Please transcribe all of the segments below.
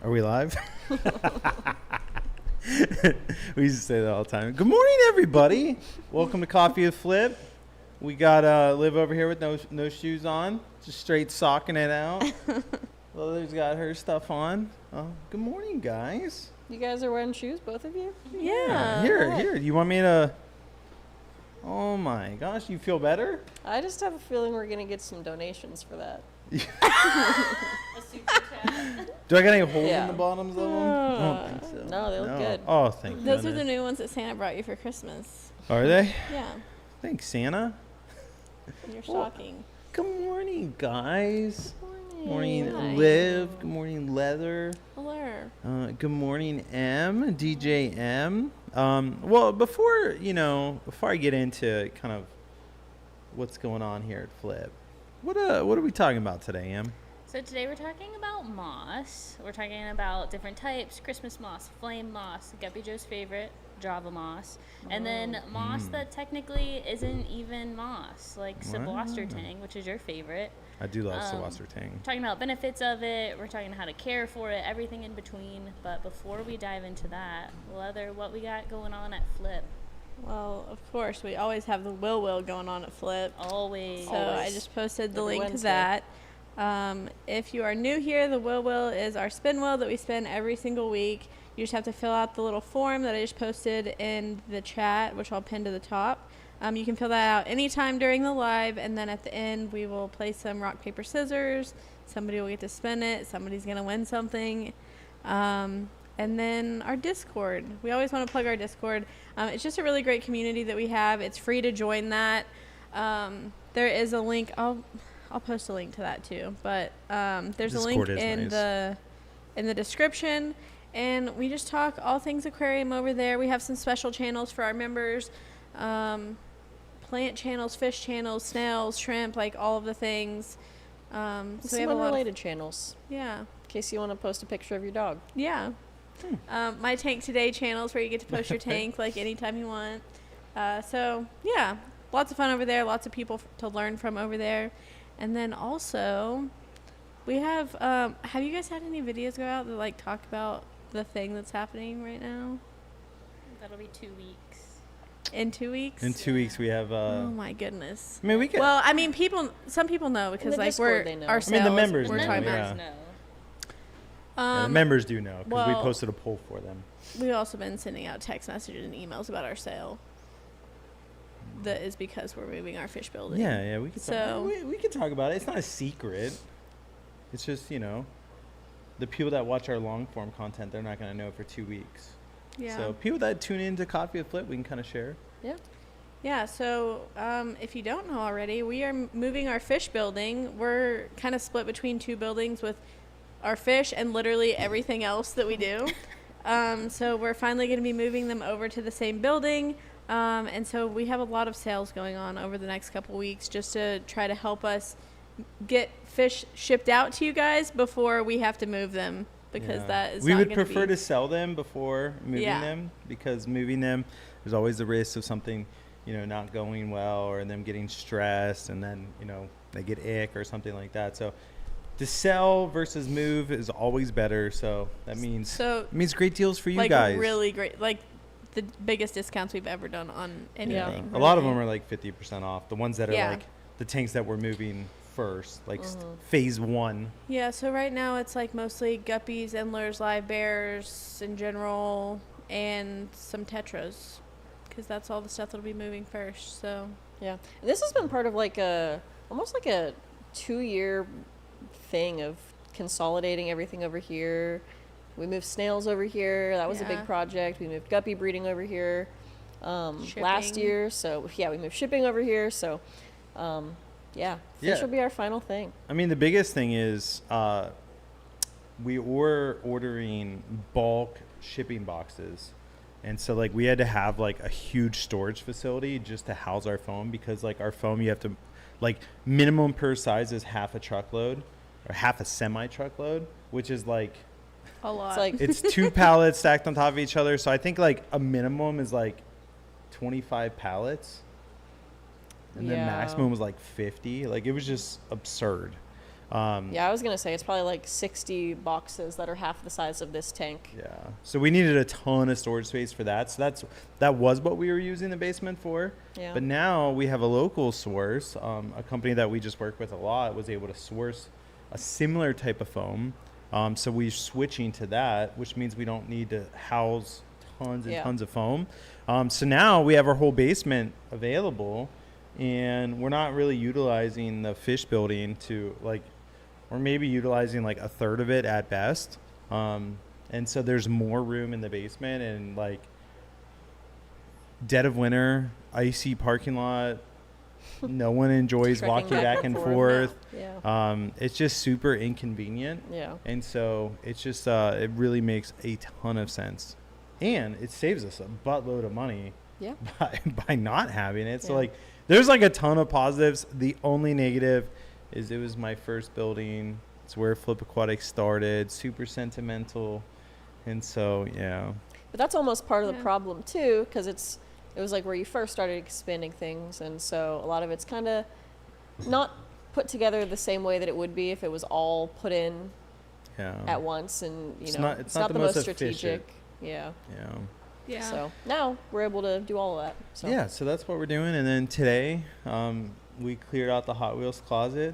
Are we live? We used to say that all the time. Good morning, everybody. Welcome to Coffee with Flip. We got Liv over here with no shoes on, just straight socking it out. Lilith's got her stuff on. Good morning, guys. You guys are wearing shoes, both of you? Yeah. Here. You want me to? Oh my gosh, you feel better? I just have a feeling we're gonna get some donations for that. A super chat. Do I got any holes in the bottoms of them? I don't think so. No, they look good. Oh, thank you. Those are the new ones that Santa brought you for Christmas. Are they? Yeah, Thanks, Santa. in your stocking. Good morning, guys. Morning, Hi. Liv. Good morning, Leather. Hello. Good morning, M. DJ M. Well, before I get into kind of what's going on here at Flip, what are we talking about today, Em? So today we're talking about moss. We're talking about different types: Christmas moss, flame moss, Guppy Joe's favorite, Java moss, and then moss that technically isn't even moss, like Troubleshooting, which is your favorite. I do love Troubleshooting. Talking about benefits of it, we're talking how to care for it, everything in between. But before we dive into that, Leather, what we got going on at Flip? Well, of course, we always have the Will going on at Flip. Always. So I just posted the Every link Wednesday. to that. If you are new here, the Will is our spin wheel that we spin every single week. You just have to fill out the little form that I just posted in the chat, which I'll pin to the top. You can fill that out anytime during the live, and then at the end we will play some rock, paper, scissors. Somebody will get to spin it. Somebody's going to win something. And then our Discord. We always want to plug our Discord. It's just a really great community that we have. It's free to join that. There is a link. I'll post a link to that too. But there's Discord a link in the description. And we just talk all things aquarium over there. We have some special channels for our members. Plant channels, fish channels, snails, shrimp, like all of the things. So we Some have a lot unrelated channels, yeah. in case you want to post a picture of your dog. Yeah. My Tank Today channels where you get to post your tank like anytime you want. So, yeah, lots of fun over there. Lots of people to learn from over there. And then also, we have you guys had any videos go out that like talk about the thing that's happening right now? That'll be 2 weeks. In 2 weeks? In 2 weeks, we have. Oh my goodness. I mean, we could. Well, I mean, some people know because the like Discord, they know. ourselves. I mean, the members we're know, talking yeah. about. No. Yeah, the members do know because we well- posted a poll for them. We've also been sending out text messages and emails about our sale. That is because we're moving our fish building. Yeah, we could. So- We could talk about it. It's not a secret. It's just the people that watch our long form content, they're not going to know for 2 weeks. Yeah. So people that tune into Coffee with Flip, we can kind of share. Yeah. Yeah, so if you don't know already, we are moving our fish building. We're kind of split between two buildings with our fish and literally everything else that we do. So we're finally going to be moving them over to the same building. And so we have a lot of sales going on over the next couple weeks just to try to help us get fish shipped out to you guys before we have to move them. Because that is we not would gonna prefer be... to sell them before moving Yeah. them, because moving them, there's always the risk of something not going well, or them getting stressed, and then they get ick or something like that. So to sell versus move is always better. So that means it means great deals for you like guys. Really great, like the biggest discounts we've ever done on anything. A lot of them are like 50% off. The ones that are Yeah. like the tanks that we're moving first, like phase 1. Yeah, so right now it's like mostly guppies, endlers, live bears in general, and some tetras, because that's all the stuff that'll be moving first. So Yeah. And this has been part of like almost like a 2-year thing of consolidating everything over here. We moved snails over here. That was a big Yeah. project. We moved guppy breeding over here last Shipping. year. So yeah, we moved shipping over here. So fish will be our final thing. I mean, the biggest thing is we were ordering bulk shipping boxes. And so, like, we had to have, like, a huge storage facility just to house our foam, because, like, our foam, you have to, like, minimum per size is half a truckload or half a semi-truckload, which is, like, a lot. It's like it's 2 pallets stacked on top of each other. So I think, like, a minimum is, like, 25 pallets. And then Yeah. maximum was, like, 50. Like, it was just absurd. Yeah, I was gonna say it's probably like 60 boxes that are half the size of this tank. Yeah. So we needed a ton of storage space for that. So that was what we were using the basement for. Yeah. But now we have a local source. A company that we just work with a lot was able to source a similar type of foam. So we're switching to that, which means we don't need to house tons and tons of foam. So now we have our whole basement available, and we're not really utilizing the fish building to like, or maybe utilizing like a third of it at best. And so there's more room in the basement, and like dead of winter, icy parking lot. No one enjoys Trekking walking back and forth. Yeah. It's just super inconvenient. Yeah. And so it's just, it really makes a ton of sense. And it saves us a buttload of money Yeah. by not having it. So Yeah. like, there's like a ton of positives. The only negative is it was my first building. It's where Flip Aquatics started, super sentimental. And so, yeah. But that's almost part of the Yeah. problem too, because it was like where you first started expanding things, and so a lot of it's kind of not put together the same way that it would be if it was all put in Yeah. at once, and It's know not- it's not the most strategic. efficient. Yeah. Yeah. Yeah. So now we're able to do all of that. So. Yeah, so that's what we're doing. And then today, we cleared out the Hot Wheels closet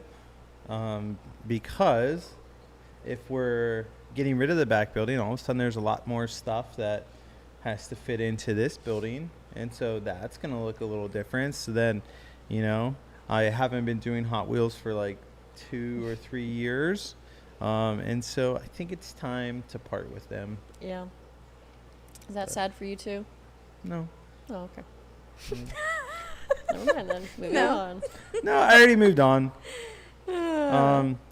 because if we're getting rid of the back building, all of a sudden there's a lot more stuff that has to fit into this building. And so that's going to look a little different. So then, I haven't been doing Hot Wheels for like 2 or 3 years. And so I think it's time to part with them. Yeah. Is that sad for you too? No. Oh, okay. Mm. Never mind then. Moving No. on. No, I already moved on.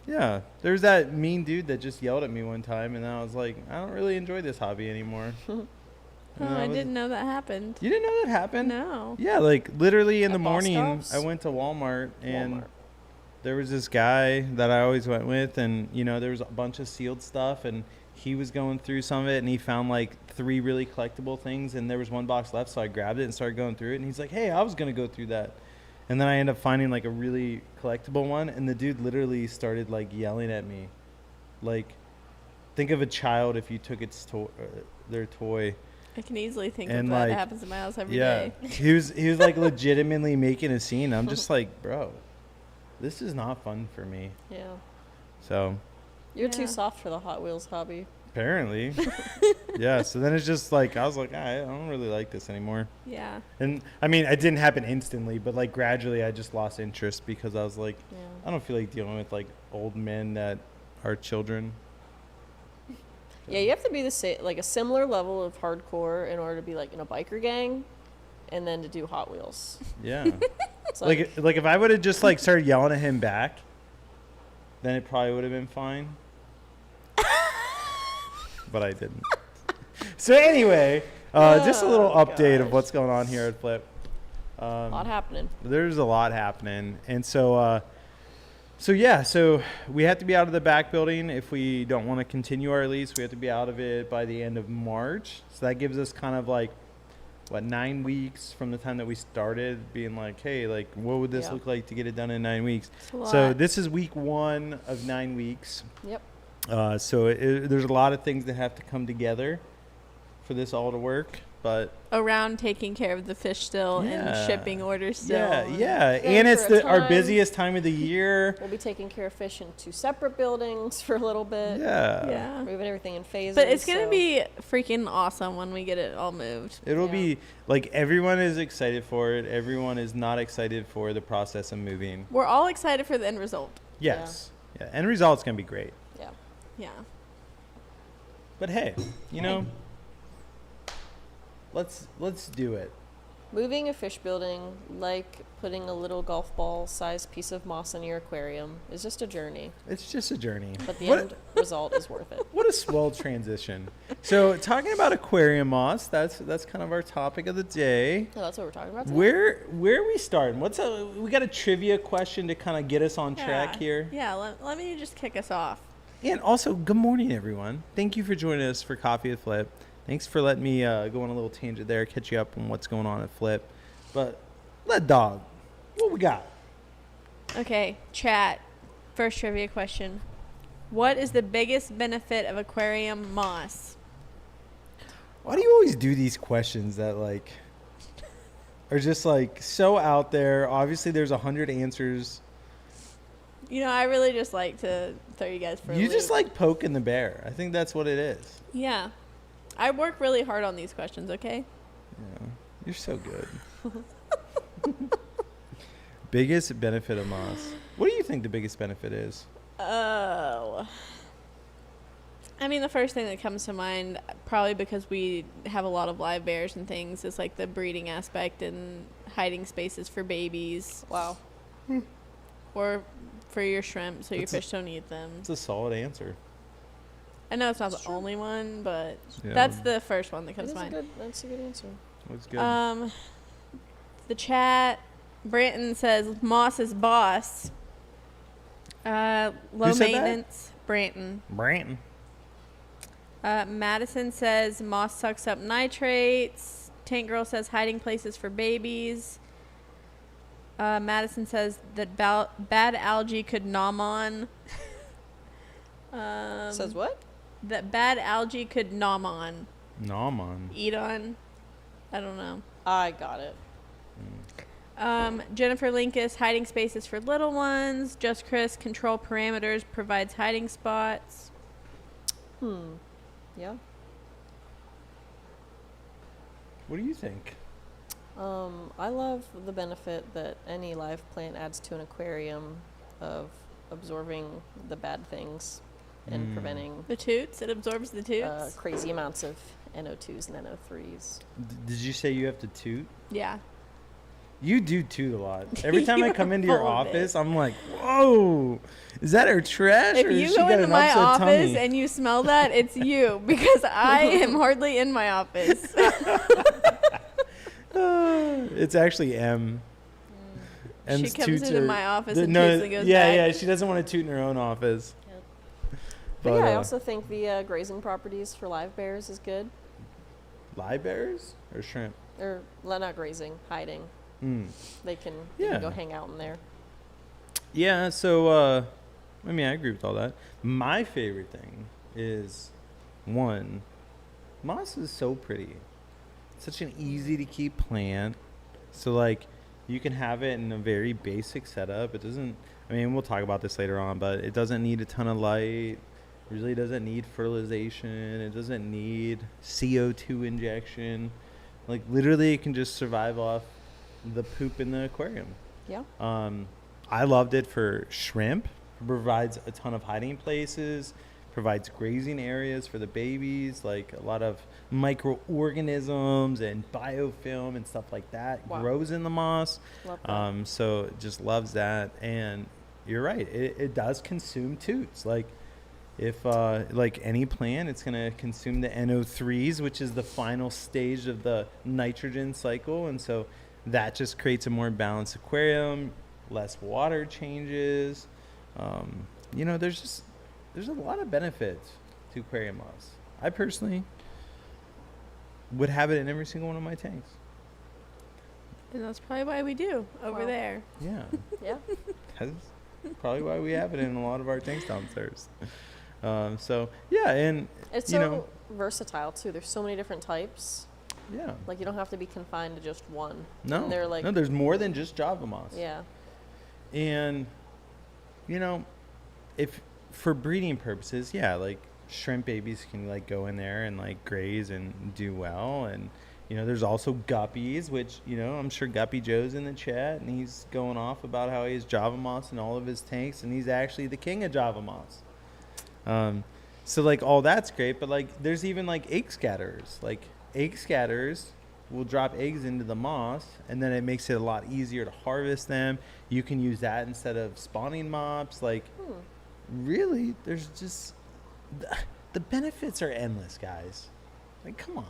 Yeah, there's that mean dude that just yelled at me one time, and I was like, I don't really enjoy this hobby anymore. Oh, And I was- didn't know that happened. You didn't know that happened? No. Yeah, like literally in At the morning, Bostop's? I went to Walmart, and Walmart. there was this guy that I always went with, and there was a bunch of sealed stuff, and he was going through some of it, and he found like 3 really collectible things, and there was 1 box left, so I grabbed it and started going through it, and he's like, hey, I was gonna go through that. And then I ended up finding like a really collectible one, and the dude literally started like yelling at me. Like, think of a child if you took their toy. I can easily think And, of that. like, It happens in my house every day. he was like legitimately making a scene. I'm just like, bro, this is not fun for me. Yeah. So You're Yeah. too soft for the Hot Wheels hobby. apparently, yeah. So then it's just like I was like, I don't really like this anymore. Yeah. And I mean, it didn't happen instantly, but like gradually, I just lost interest because I was like, Yeah. I don't feel like dealing with like old men that are children. Yeah, you have to be like a similar level of hardcore in order to be like in a biker gang, and then to do Hot Wheels. Yeah. It's like if I would have just like started yelling at him back, then it probably would have been fine. But I didn't. So anyway, just a little Oh, update of gosh. what's going on here at Flip. a lot happening. There's a lot happening, and so we have to be out of the back building if we don't want to continue our lease. We have to be out of it by the end of March. So that gives us kind of like 9 weeks from the time that we started, being like, hey, like what would this Yeah. look like to get it done in 9 weeks? It's a So lot. this is week 1 of 9 weeks. Yep. So there's a lot of things that have to come together for this all to work. But Around taking care of the fish still Yeah. and shipping orders still. yeah, And and it's for a our time- busiest time of the year. We'll be taking care of fish in 2 separate buildings for a little bit. Yeah. Yeah. Moving everything in phases. But it's going to so- be freaking awesome when we get it all moved. It'll Yeah. be like everyone is excited for it. Everyone is not excited for the process of moving. We're all excited for the end result. Yes. Yeah. End result's going to be great. Yeah. Yeah. But hey, let's do it. Moving a fish building, like putting a little golf ball sized piece of moss in your aquarium, is just a journey. It's just a journey. But the What- end result is worth it. What a swell transition. So talking about aquarium moss, that's kind of our topic of the day. No, that's what we're talking about today. Where are we starting? We got a trivia question to kind of get us on track here. Yeah, let me just kick us off. And also, good morning, everyone. Thank you for joining us for Coffee with Flip. Thanks for letting me go on a little tangent there, catch you up on what's going on at Flip. But, let dog, what we got? Okay, chat. First trivia question. What is the biggest benefit of aquarium moss? Why do you always do these questions that like are just like so out there? Obviously, there's 100 answers. You know, I really just like to throw you guys for a You loop. just like poking the bear. I think that's what it is. Yeah. I work really hard on these questions, okay? Yeah, you're so good. Biggest benefit of moss. What do you think the biggest benefit is? Oh. I mean, the first thing that comes to mind, probably because we have a lot of live bears and things, is like the breeding aspect and hiding spaces for babies. Wow. Or for your shrimp so your That's fish don't eat them. It's a solid answer. I know it's not That's the true. only one, but Yeah. that's the first one that comes to That's mind. a good answer. Looks good. The chat, Branton says moss is boss. Low Who said that? maintenance, Branton. Branton. Madison says moss sucks up nitrates. Tank Girl says hiding places for babies. Madison says that bad algae could nom on. Says what? That bad algae could nom on. Nom on. Eat on. I don't know. I got it. Jennifer Linkus, hiding spaces for little ones. Just Chris, control parameters, provides hiding spots. Yeah. What do you think? I love the benefit that any live plant adds to an aquarium of absorbing the bad things and preventing The toots, it absorbs the toots. crazy amounts of NO2s and NO3s. Did you say you have to toot? Yeah. You do toot a lot. Every time I You're come into your full of it. office, I'm like, whoa, is that her trash? If or you has she go got into an my upset office tummy? and you smell that, it's you because I am hardly in my office. It's actually M. She M's comes toots into are- my office the- and no, toots and goes yeah, back. yeah. She doesn't want to toot in her own office. Yep. But yeah, I also think the grazing properties for live bears is good. Live bears or shrimp? Or not grazing, hiding. Mm. They can Yeah. go hang out in there. Yeah, so I mean, I agree with all that. My favorite thing is one, moss is so pretty. It's such an easy to keep plant. So like you can have it in a very basic setup. It doesn't, I mean, we'll talk about this later on, but it doesn't need a ton of light. Really doesn't need fertilization. It doesn't need CO2 injection. Like literally it can just survive off the poop in the aquarium. Yeah. I loved it for shrimp. It provides a ton of hiding places, provides grazing areas for the babies, like a lot of microorganisms and biofilm and stuff like that Wow. grows in the moss. Love that. So it just loves that. And you're right, it does consume toots. Like if like any plant, it's going to consume the NO3s, which is the final stage of the nitrogen cycle. And so that just creates a more balanced aquarium, less water changes. You know, there's a lot of benefits to aquarium moss. I personally would have it in every single one of my tanks. And that's probably why we do over Wow. there. Yeah, Yeah. that's probably why we have it in a lot of our tanks downstairs. So yeah, and It's you so know, versatile too. There's so many different types. yeah, Like you don't have to be confined to just one. no, And they're like, no, there's more than just Java moss. yeah. And you know, if for breeding purposes, yeah, like shrimp babies can like go in there and like graze and do well. And you know, there's also guppies, which, you know, I'm sure Guppy Joe's in the chat and he's going off about how he has Java moss in all of his tanks and he's actually the king of Java moss. So like all that's great, but like there's even like egg scatterers. Like egg scatterers will drop eggs into the moss and then it makes it a lot easier to harvest them. You can use that instead of spawning mops. Like really, there's just the benefits are endless, guys. Like come on.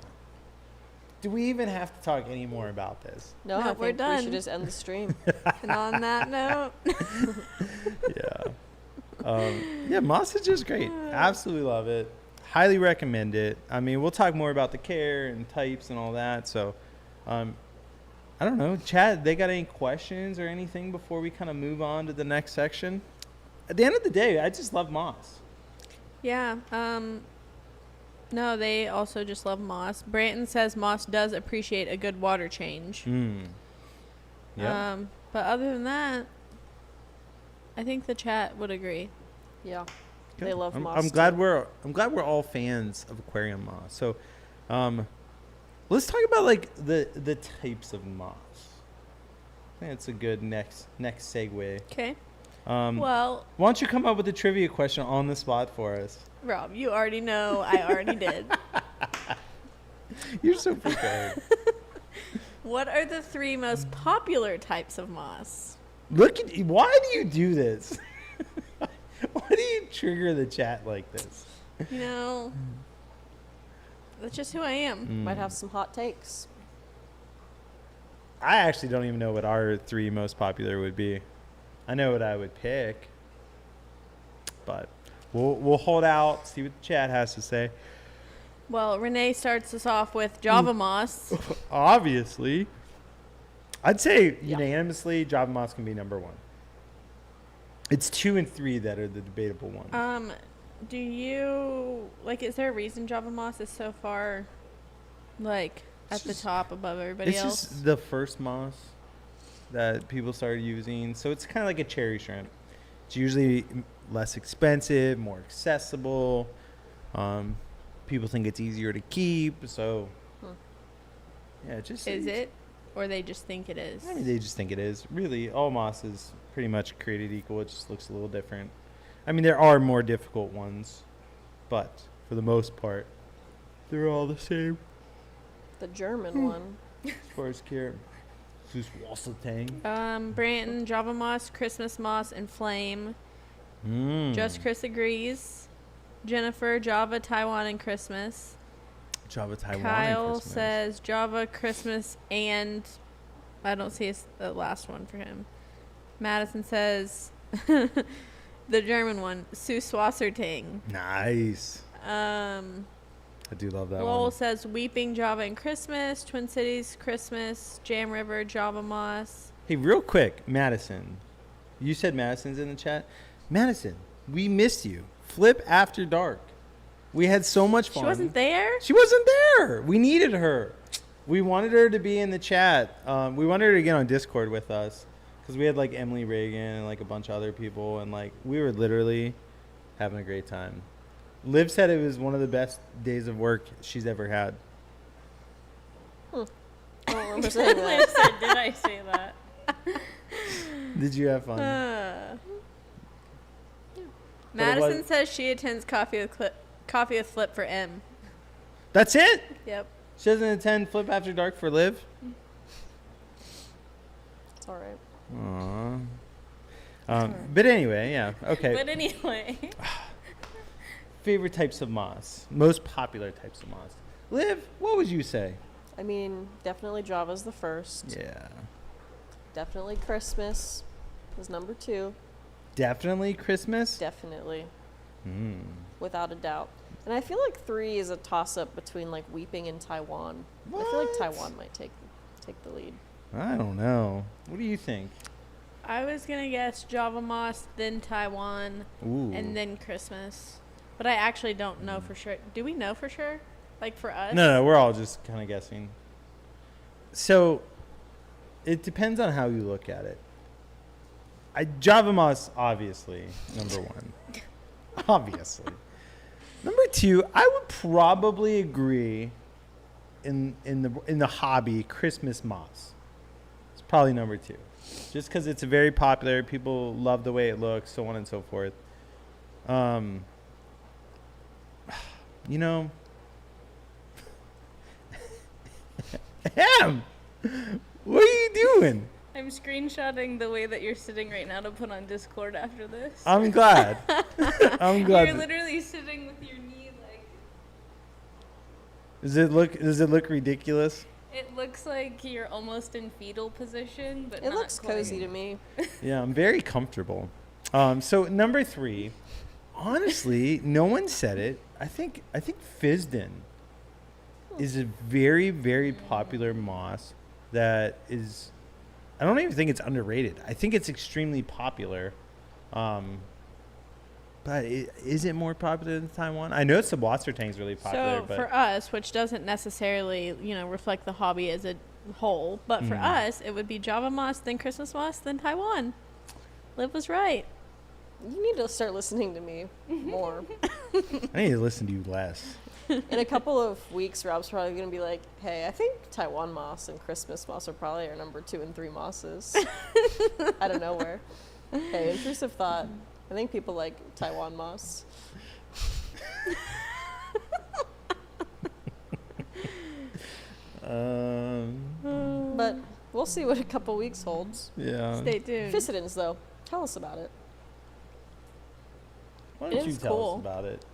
Do we even have to talk any more about this? No, No, I we're think we done. should just end the stream. And on that note, Yeah, moss is just great. Absolutely love it. Highly recommend it. I mean, we'll talk more about the care and types and all that. So, I don't know, Chad, they got any questions or anything before we kind of move on to the next section? at the end of the day, I just love moss. Yeah. No, they also just love moss. Branton says moss does appreciate a good water change. Yeah. But other than that, I think the chat would agree. Yeah. Good. They love moss. I'm glad we're all fans of aquarium moss. So, let's talk about like the types of moss. I think that's a good next segue. Okay. Why Well, don't you come up with a trivia question on the spot for us? Rob, you already know I already did. You're so prepared. What are the 3 most popular types of moss? Look at you. Why do you do this? Why do you trigger the chat like this? You know, that's just who I am. Might have some hot takes. I actually don't even know what our 3 most popular would be. I know what I would pick, but we'll hold out, see what the chat has to say. Well, Renee starts us off with Java moss. Obviously, I'd say unanimously, Java moss can be number 1. It's 2 and 3 that are the debatable ones. Do you like? Is there a reason Java moss is so far, like, at the top above everybody It's else? just the first moss that people started using, so it's kind of like a cherry shrimp. It's usually less expensive, more accessible. People think it's easier to keep, so yeah, it just Is it, or they just think it is? I mean, they just think it is. Really, all moss is pretty much created equal. It just looks a little different. I mean, there are more difficult ones, but for the most part, they're all the same. The German one. As far as care, Süßwassertang. Branton, Java moss, Christmas moss, and flame. Mm. Just Chris agrees. Jennifer, Java, Taiwan, and Christmas. Java, Taiwan, Kyle and Christmas. says Java, Christmas, and I don't see the last one for him. Madison says the German one, Süßwassertang. Nice. I do love that Lowell one. says Weeping, Java, and Christmas. Twin Cities, Christmas. Jam River, Java moss. Hey, real quick, Madison. You said Madison's in the chat. Madison, we missed you. Flip After Dark. We had so much fun. She wasn't there? She wasn't there. We needed her. We wanted her to be in the chat. We wanted her to get on Discord with us because we had like Emily Reagan and like a bunch of other people, and like we were literally having a great time. Liv said it was one of the best days of work she's ever had. I don't remember saying that. Liv said, did I say that? Did you have fun? Madison was- says she attends Coffee with Flip for M. That's it? Yep. She doesn't attend Flip After Dark for Liv? It's all right. Aww. But anyway, yeah. Okay. But anyway. Favorite types of moss. Most popular types of moss. Liv, what would you say? I mean, definitely Java's the first. Yeah. Definitely Christmas is number 2. Definitely Christmas? Definitely. Mm. Without a doubt. And I feel like 3 is a toss-up between like Weeping and Taiwan. I feel like What? Taiwan might take the lead. I don't know. What do you think? I was going to guess Java moss, then Taiwan, Ooh. and then Christmas. But I actually don't know for sure. Do we know for sure? Like for us? No, we're all just kind of guessing. So, it depends on how you look at it. Java moss, obviously, number 1. Obviously. Number 2, I would probably agree in the hobby, Christmas moss. It's probably number 2. Just because it's very popular, people love the way it looks, so on and so forth. You know, Em, what are you doing? I'm screenshotting the way that you're sitting right now to put on Discord after this. I'm glad. I'm glad. You're literally sitting with your knee like. Does it look ridiculous? It looks like you're almost in fetal position, but It not looks quite. cozy to me. Yeah, I'm very comfortable. So number 3, honestly, no one said it. I think Fizdin is a very, very popular moss that is. I don't even think it's underrated. I think it's extremely popular. But is it more popular than Taiwan? I know Subwasser Tang's really popular, So but for us, which doesn't necessarily, reflect the hobby as a whole, but for us, it would be Java moss, then Christmas moss, then Taiwan. Liv was right. You need to start listening to me more. I need to listen to you less. In a couple of weeks, Rob's probably going to be like, hey, I think Taiwan moss and Christmas moss are probably our number 2 and 3 mosses. Out of nowhere. Hey, intrusive thought. I think people like Taiwan moss. But we'll see what a couple weeks holds. Yeah. Stay tuned. Fissidens, though. Tell us about it. Why don't It you is tell cool. us about it?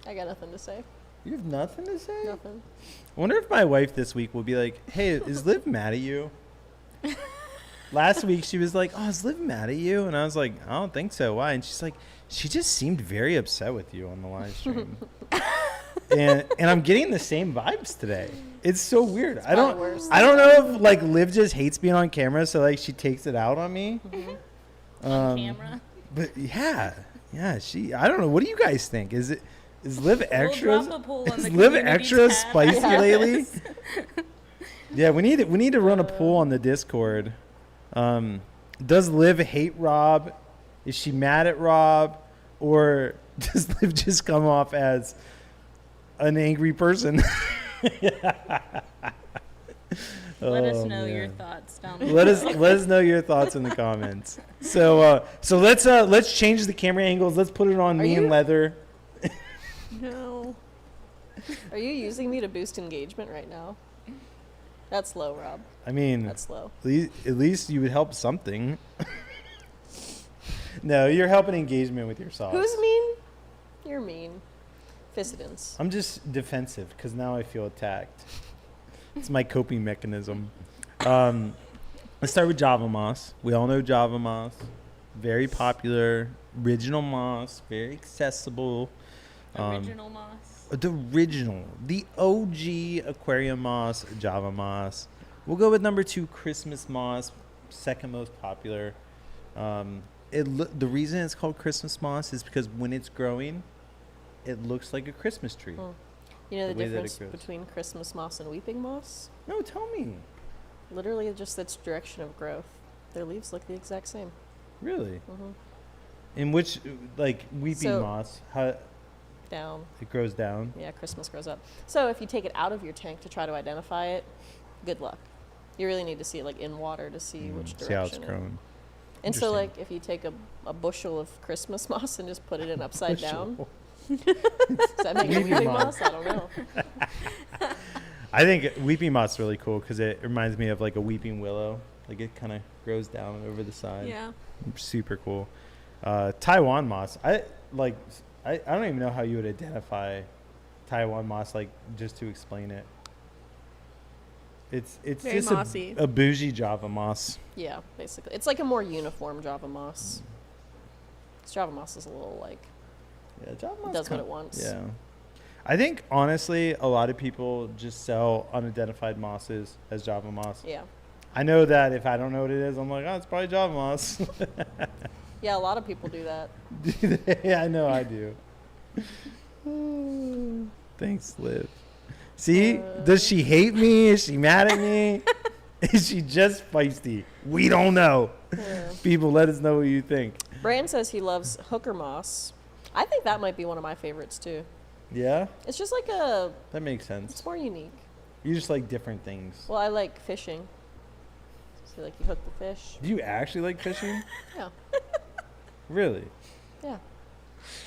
I got nothing to say. You have nothing to say? Nothing. I wonder if my wife this week will be like, hey, is Liv mad at you? Last week she was like, oh, is Liv mad at you? And I was like, I don't think so. Why? And she's like, she just seemed very upset with you on the live stream. and I'm getting the same vibes today. It's so weird. I don't worse. I don't know if like Liv just hates being on camera, so like she takes it out on me. On camera. But yeah, I don't know. What do you guys think? Is Liv extra? We'll drop a poll on Is the Liv community extra tab. spicy Yeah. lately? Yeah, we need to run a poll on the Discord. Does Liv hate Rob? Is she mad at Rob? Or does Liv just come off as an angry person? Let us Oh, know your man. thoughts down below. Let us know your thoughts in the comments. So let's change the camera angles. Let's put it on Are me and you- Leather. No. Are you using me to boost engagement right now? That's low, Rob. I mean, That's low. at least you would help something. No, you're helping engagement with your sauce. Who's mean? You're mean. Fissidens. I'm just defensive because now I feel attacked. It's my coping mechanism. Let's start with Java Moss. We all know Java Moss. Very popular. Original Moss. Very accessible. Original moss. The OG Aquarium Moss, Java Moss. We'll go with number 2, Christmas Moss. Second most popular. The reason it's called Christmas Moss is because when it's growing, it looks like a Christmas tree. Hmm. You know the The way that it difference grows. between Christmas moss and weeping moss? No, tell me. Literally just its direction of growth. Their leaves look the exact same. Really? Hmm. In which, like, weeping So- moss, how Down. it grows down? Yeah, Christmas grows up. So if you take it out of your tank to try to identify it, good luck. You really need to see it like in water to see which direction. See how it's it- growing. And so Interesting. like if you take a bushel of Christmas moss and just put it in upside down, Bushel. does that make it Weeping weeping moss. moss? I don't know. I think weeping moss is really cool because it reminds me of like a weeping willow. Like it kind of grows down over the side. Yeah. Super cool. Taiwan moss. I don't even know how you would identify Taiwan moss, like just to explain it. It's Very just mossy. a bougie Java moss. Yeah, basically. It's like a more uniform Java moss. 'Cause Java moss is a little like, Yeah, Java moss does what kinda- it wants. Yeah. I think honestly, a lot of people just sell unidentified mosses as Java moss. Yeah. I know that if I don't know what it is, I'm like, oh, it's probably Java moss. Yeah, a lot of people do that. Yeah, I know I do. Thanks, Liv. See, does she hate me? Is she mad at me? Is she just feisty? We don't know. Yeah. People, let us know what you think. Brand says he loves hooker moss. I think that might be one of my favorites too. Yeah, It's just like that makes sense. it's more unique. You just like different things. Well, I like fishing. So like you hook the fish. Do you actually like fishing? Yeah. Really? Yeah.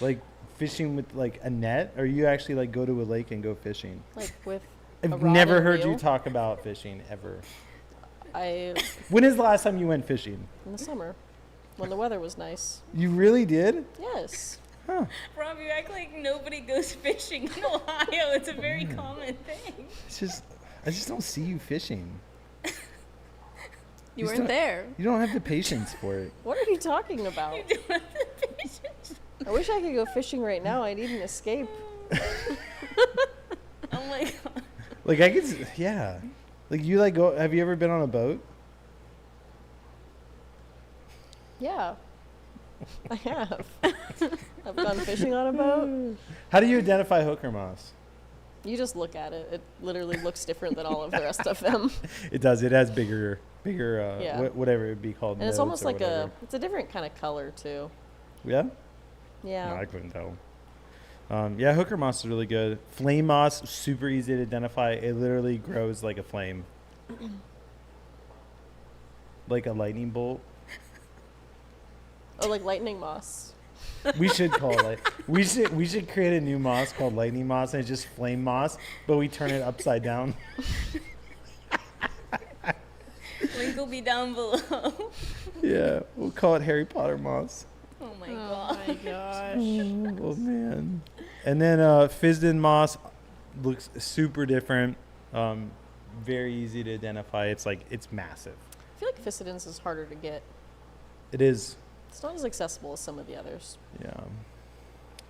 Like fishing with like a net, or you actually like go to a lake and go fishing? Like with a I've rod never and heard you reel. talk about fishing ever. I When is the last time you went fishing? in the summer when the weather was nice. You really did? Yes. Huh. Rob, you act like nobody goes fishing in Ohio. It's a very common thing. I just don't see you fishing. You You weren't still- there. You don't have the patience for it. What are you talking about? You don't have the patience. I wish I could go fishing right now. I need an escape. Oh my god. Like I could, yeah. Like you like go. Have you ever been on a boat? Yeah. I have. I've gone fishing on a boat. How do you identify hooker moss? You just look at it. It literally looks different than all of the rest of them. It does. It has bigger, Yeah. whatever it would be called. And it's nodes almost or like whatever. it's a different kind of color too. Yeah? Yeah. No, I couldn't tell. Yeah, hooker moss is really good. Flame moss, super easy to identify. It literally grows like a flame. Like a lightning bolt. Oh, like lightning moss. We should call it we should create a new moss called lightning moss, and it's just flame moss, but we turn it upside down. Link will be down below. Yeah, we'll call it Harry Potter moss. Oh my Oh god. my gosh. Oh man. And then Fisden moss looks super different. Very easy to identify. It's massive. I feel like Physidens is harder to get. It is. It's not as accessible as some of the others.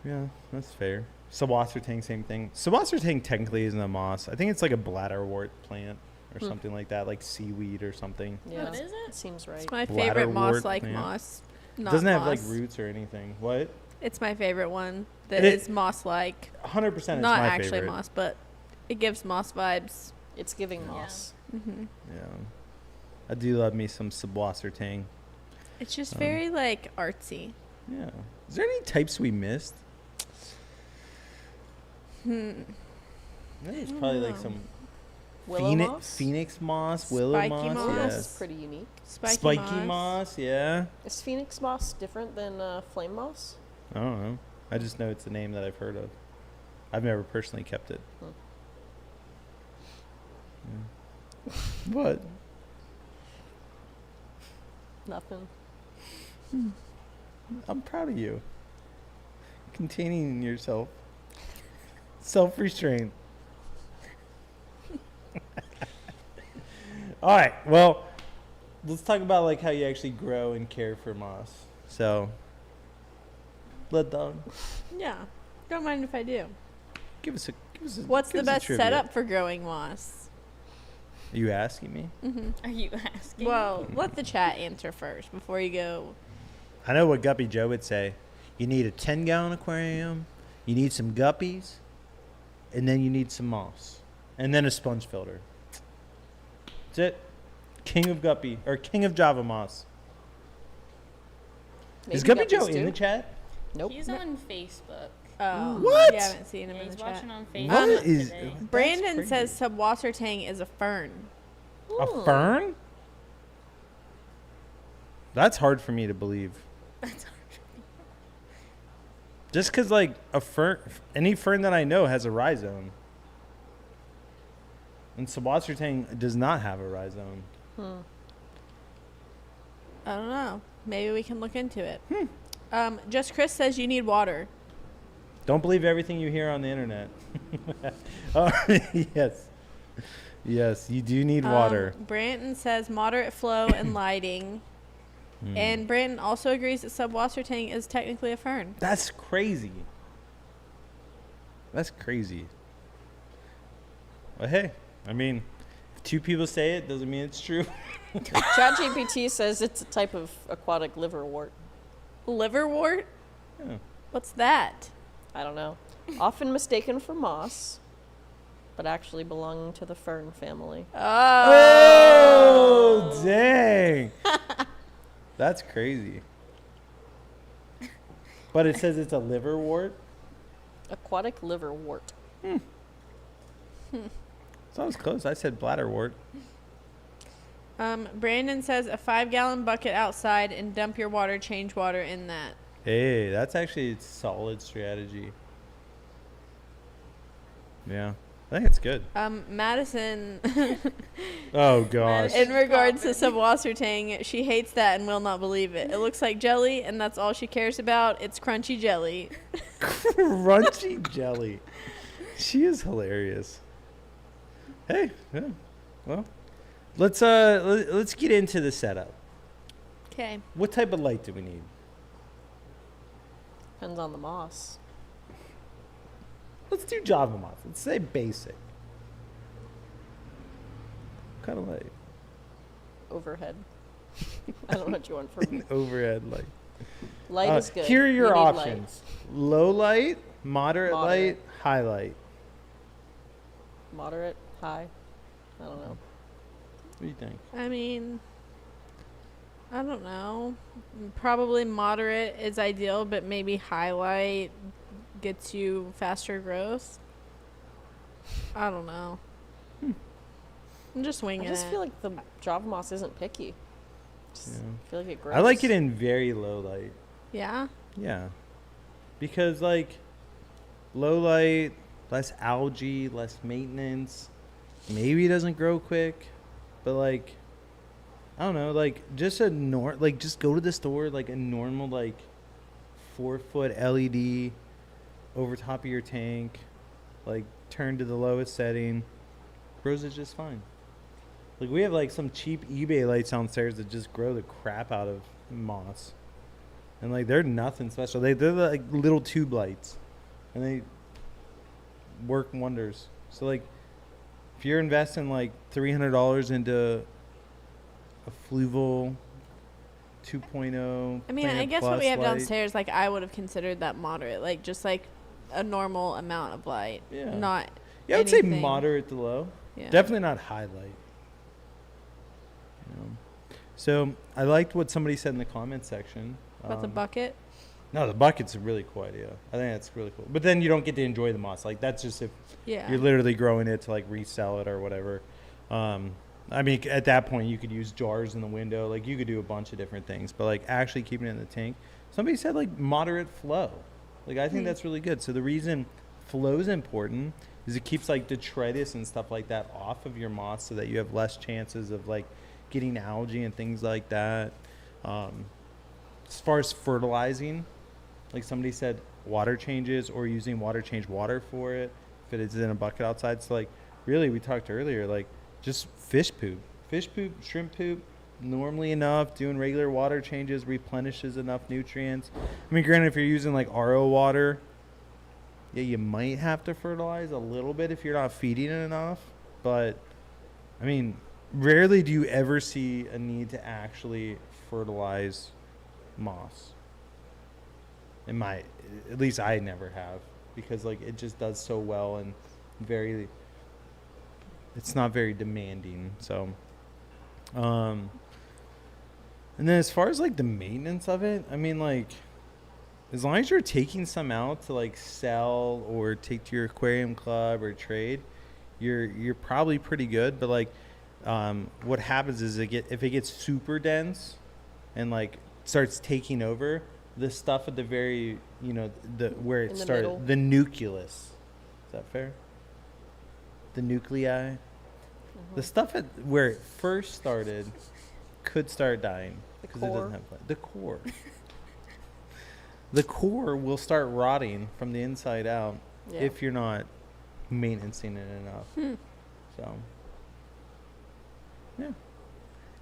Yeah, that's fair. Sabwassertang, same thing. Sabwassertang technically isn't a moss. I think it's like a bladderwort plant or something like that, like seaweed or something. Yeah. What is it? It seems right. It's my favorite moss Bladderwort like plant. moss. It Not doesn't have like moss. roots or anything. What? It's my favorite one that It is moss like. 100% is Not my actually favorite. moss, but it gives moss vibes. It's giving Yeah. moss. Hmm. Yeah. I do love me some Sabwassertang. It's just very like artsy. Yeah. Is there any types we missed? I think it's probably like know. some Willow moss? Phoenix moss, willow Spiky moss, moss. Moss yes. is pretty unique. Spiky, moss, yeah. Is Phoenix moss different than flame moss? I don't know. I just know it's a name that I've heard of. I've never personally kept it. Yeah. What? Nothing. I'm proud of you. Containing yourself. Self-restraint. All right. Well, let's talk about like how you actually grow and care for moss. So, Blood Dog, Yeah. Don't mind if I do. give us a What's give the us a best trivia. setup for growing moss? Are you asking me? Are you asking? Well, let the chat answer first before you go. I know what Guppy Joe would say. You need a 10-gallon aquarium, you need some guppies, and then you need some moss. And then a sponge filter. That's it. King of Guppy, or King of Java Moss. Is Maybe Guppy Joe guppies in the do. chat? Nope. He's on Facebook. Oh, What? You haven't seen him Yeah, in he's the chat. watching on Facebook What is- today. That's Brandon crazy. says Subwassertang is a fern. A fern? That's hard for me to believe. That's hard. Just because, like, a fern, any fern that I know has a rhizome. And Sabwassertang does not have a rhizome. I don't know. Maybe we can look into it. Just Chris says you need water. Don't believe everything you hear on the internet. Oh, yes. Yes, you do need water. Branton says moderate flow and lighting. And Branton also agrees that Subwassertang is technically a fern. That's crazy. That's crazy. Well, hey, I mean, if two people say it, doesn't mean it's true. ChatGPT says it's a type of aquatic liverwort. Liverwort? Yeah. What's that? I don't know. Often mistaken for moss, but actually belonging to the fern family. Oh, dang. That's crazy. But it says it's a liverwort. Aquatic liverwort. So I was close. I said bladderwort. Brandon says a 5-gallon bucket outside and dump your water, change water in that. Hey, that's actually a solid strategy. Yeah, I think it's good. Madison, Oh, gosh. in regards to Subwassertang, she hates that and will not believe it. It looks like jelly, and that's all she cares about. It's crunchy jelly. Crunchy jelly. She is hilarious. Hey, yeah. Well, let's get into the setup. Okay. What type of light do we need? Depends on the moss. Let's do Java moss. Let's say basic. What kind of light? Overhead. I don't know what you want from me. Overhead light. Light is good. Here are You your need light. options: low light, moderate light, high light. Moderate, high. I don't know. What do you think? I mean, I don't know. Probably moderate is ideal, but maybe highlight gets you faster growth. I don't know. I'm just winging I just it. feel like the Java moss isn't picky. Just Yeah. feel like it grows. I like it in very low light. Yeah. Yeah, because like low light, less algae, less maintenance. Maybe it doesn't grow quick, but like I don't know, like just just go to the store, like a normal like 4-foot LED over top of your tank, like turn to the lowest setting, grows it just fine. Like we have like some cheap eBay lights downstairs that just grow the crap out of moss. And like they're nothing special. They're like little tube lights, and they work wonders. So like, if you're investing like $300 into a Fluval 2.0, I mean, I Planet guess what Plus we have light, downstairs, like I would have considered that moderate, like just like a normal amount of light. Yeah. Not. yeah, I would say anything. moderate to low. Yeah. Definitely not high light. You know? So I liked what somebody said in the comment section. About the bucket. No, the bucket's a really cool idea. I think that's really cool. But then you don't get to enjoy the moss. Like that's just if Yeah. you're literally growing it to like resell it or whatever. I mean, at that point you could use jars in the window. Like you could do a bunch of different things. But like actually keeping it in the tank. Somebody said like moderate flow. Like I think that's really good. So the reason flow is important is it keeps like detritus and stuff like that off of your moss so that you have less chances of like getting algae and things like that. As far as fertilizing, like somebody said, water changes or using water change water for it if it is in a bucket outside. So like really we talked earlier, like just fish poop, shrimp poop, normally enough, doing regular water changes replenishes enough nutrients. I mean, granted, if you're using like RO water, yeah, you might have to fertilize a little bit if you're not feeding it enough. But I mean, rarely do you ever see a need to actually fertilize moss. At least I never have, because like it just does so well and it's not very demanding. So and then as far as like the maintenance of it, I mean, like as long as you're taking some out to like sell or take to your aquarium club or trade, you're probably pretty good. But like what happens is if it gets super dense and like starts taking over, the stuff at the very, where it In the started, middle. the nucleus. Is that fair? The nuclei. The stuff where it first started could start dying The because it core. doesn't have the core. The core will start rotting from the inside out Yeah. if you're not maintaining it enough. So, yeah.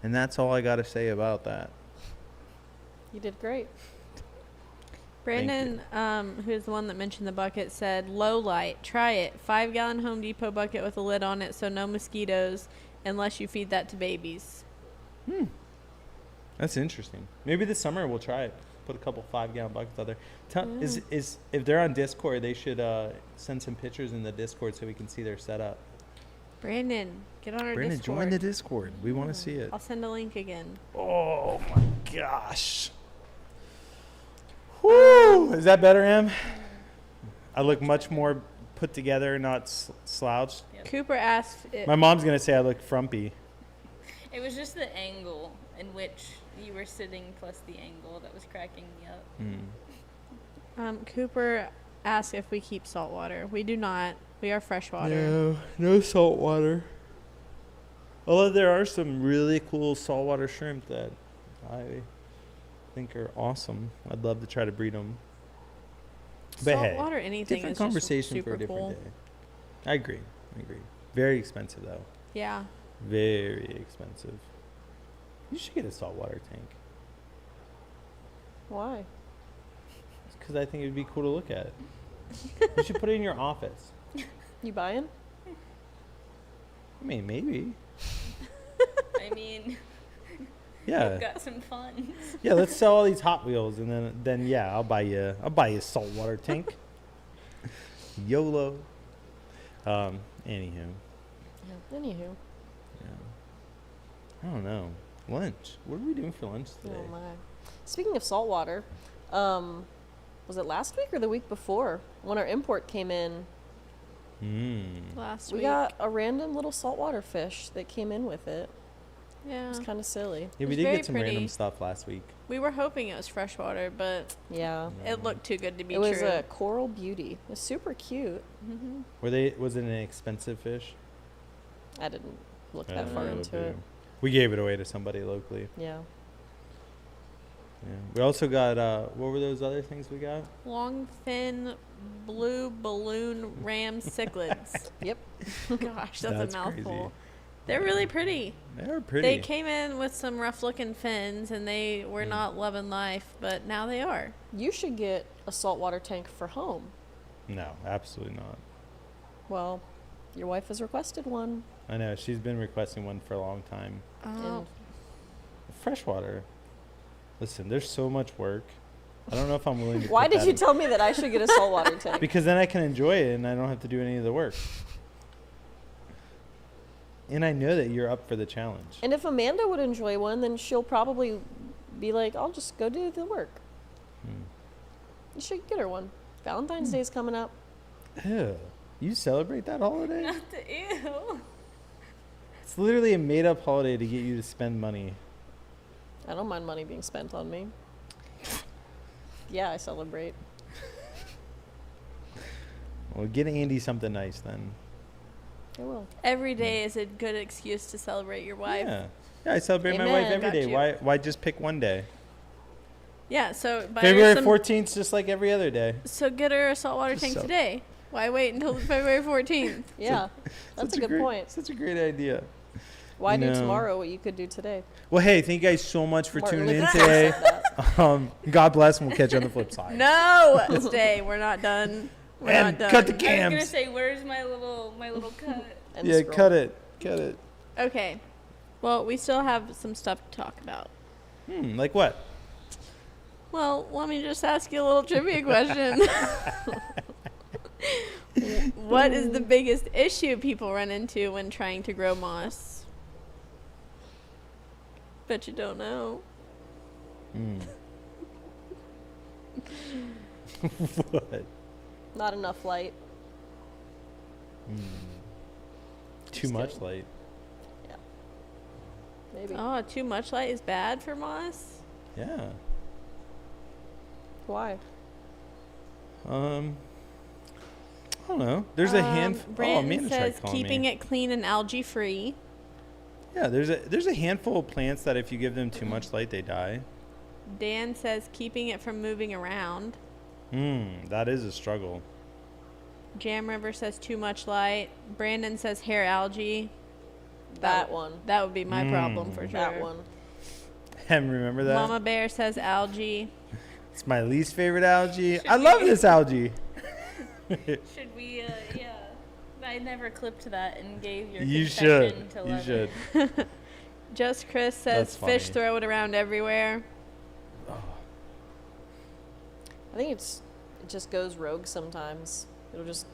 And that's all I got to say about that. You did great. Brandon, who is the one that mentioned the bucket, said low light. Try it. 5-gallon Home Depot bucket with a lid on it, so no mosquitoes unless you feed that to babies. That's interesting. Maybe this summer we'll try it. Put a couple 5-gallon buckets out there. Is if they're on Discord, they should send some pictures in the Discord so we can see their setup. Brandon, get on our Brandon, Discord. join the Discord. We want to see it. I'll send a link again. Oh my gosh. Whoo! Is that better, Em? I look much more put together, not slouched. Cooper asked if My mom's gonna say I look frumpy. It was just the angle in which you were sitting plus the angle that was cracking me up. Cooper asked if we keep salt water. We do not. We are freshwater. No salt water. Although there are some really cool saltwater shrimp that I think are awesome. I'd love to try to breed them. But Salt hey, water, anything different is conversation just for super a different cool. day. I agree. Very expensive though. Yeah. Very expensive. You should get a saltwater tank. Why? Because I think it'd be cool to look at. You should put it in your office. You buying? I mean, maybe. I mean, Yeah. Got some funds. Yeah, let's sell all these Hot Wheels, and then yeah, I'll buy you a saltwater tank. YOLO. Anywho, Yeah. Anywho. yeah. I don't know. Lunch. What are we doing for lunch today? Oh my. Speaking of saltwater, was it last week or the week before when our import came in? Last We week. got a random little saltwater fish that came in with it. It Yeah. was kind of silly. Yeah, we was did very get some pretty. random stuff last week. We were hoping it was freshwater, but Yeah. it looked too good to be It was true. a coral beauty. It was super cute. Mm-hmm. Was it an expensive fish? I didn't look Yeah, that far it would into be. it. We gave it away to somebody locally. Yeah. Yeah. We also got what were those other things we got? Long fin blue balloon ram cichlids. Yep. Gosh, that's a mouthful. crazy. They're really pretty. They're pretty. They came in with some rough looking fins and they were not loving life, but now they are. You should get a saltwater tank for home. No, absolutely not. Well, your wife has requested one. I know she's been requesting one for a long time. Oh. Freshwater. Listen, there's so much work. I don't know if I'm willing to. Why put did that you in- tell me that I should get a saltwater tank? Because then I can enjoy it and I don't have to do any of the work. And I know that you're up for the challenge. And if Amanda would enjoy one, then she'll probably be like, I'll just go do the work. Hmm. You should get her one. Valentine's Day's coming up. Ew. You celebrate that holiday? Not the ew. It's literally a made-up holiday to get you to spend money. I don't mind money being spent on me. Yeah, I celebrate. Well, get Andy something nice then. I will. Every day is a good excuse to celebrate your wife. Yeah. Yeah, I celebrate my wife Amen. every Got day. you. Why just pick one day? Yeah, so buy February her some, 14th, just like every other day. so get her a saltwater Just tank so- today. Why wait until February 14th? Yeah, that's a Such good great, point. Such a great idea. Why do No. tomorrow what you could do today? Well, hey, thank you guys so much for Martin tuning in Luther King today. said that. God bless, and we'll catch you on the flip side. No, stay. We're not done. We're And not done. cut the I was gonna cams. say, where's my little cut? And Yeah, scroll. cut it. Cut it. Okay. Well, we still have some stuff to talk about. Like what? Well, let me just ask you a little trivia question. What is the biggest issue people run into when trying to grow moss? Bet you don't know. What? Not enough light. Too Just much kidding. light. Maybe. Oh, too much light is bad for moss? Yeah. Why? I don't know. There's a handful. Oh, Brandon Amanda tried says calling keeping me. it clean and algae free. Yeah, there's a handful of plants that if you give them too much light, they die. Dan says keeping it from moving around. That is a struggle. Jam River says too much light. Brandon says hair algae. That one. That would be my problem for sure. That one. And remember that? Mama Bear says algae. It's my least favorite algae. I love this algae. Should we? Yeah. I never clipped that and gave your You confession should. to You Levin. should. Just Chris That's says fish funny. throw it around everywhere. I think it just goes rogue sometimes. It'll just,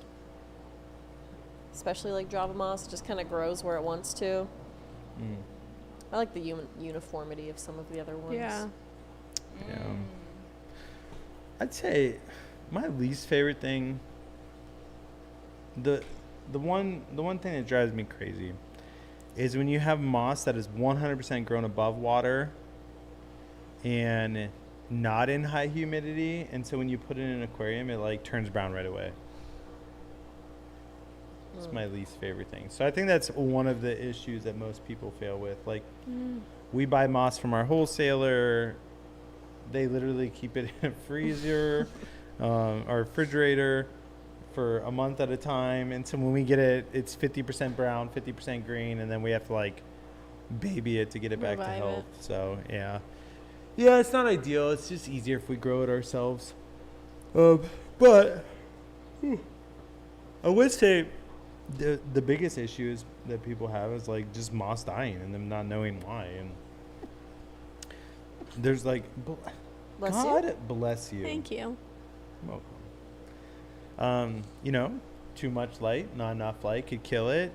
especially like Java moss, it just kind of grows where it wants to. I like the uniformity of some of the other ones. Yeah. Yeah. I'd say my least favorite thing. The one thing that drives me crazy is when you have moss that is 100% grown above water and not in high humidity, and so when you put it in an aquarium, it like turns brown right away. It's my least favorite thing. So I think that's one of the issues that most people fail with. Like, we buy moss from our wholesaler. They literally keep it in a freezer or refrigerator for a month at a time. And so when we get it, it's 50% brown, 50% green, and then we have to like baby it to get it back to Revive health. it. So yeah. Yeah, it's not ideal. It's just easier if we grow it ourselves. But I would say the biggest issues that people have is like just moss dying and them not knowing why. And there's like, Bless God you. bless you. Thank you. Welcome. You know, too much light, not enough light could kill it.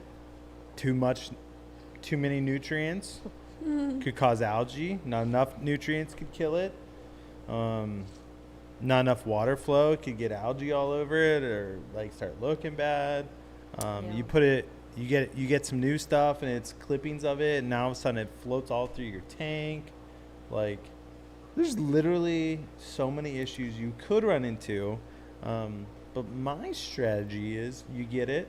Too many nutrients could cause algae. Not enough nutrients could kill it. Not enough water flow could get algae all over it or like start looking bad. You put it, you get some new stuff and it's clippings of it, and now all of a sudden it floats all through your tank. Like, there's literally so many issues you could run into. But my strategy is you get it,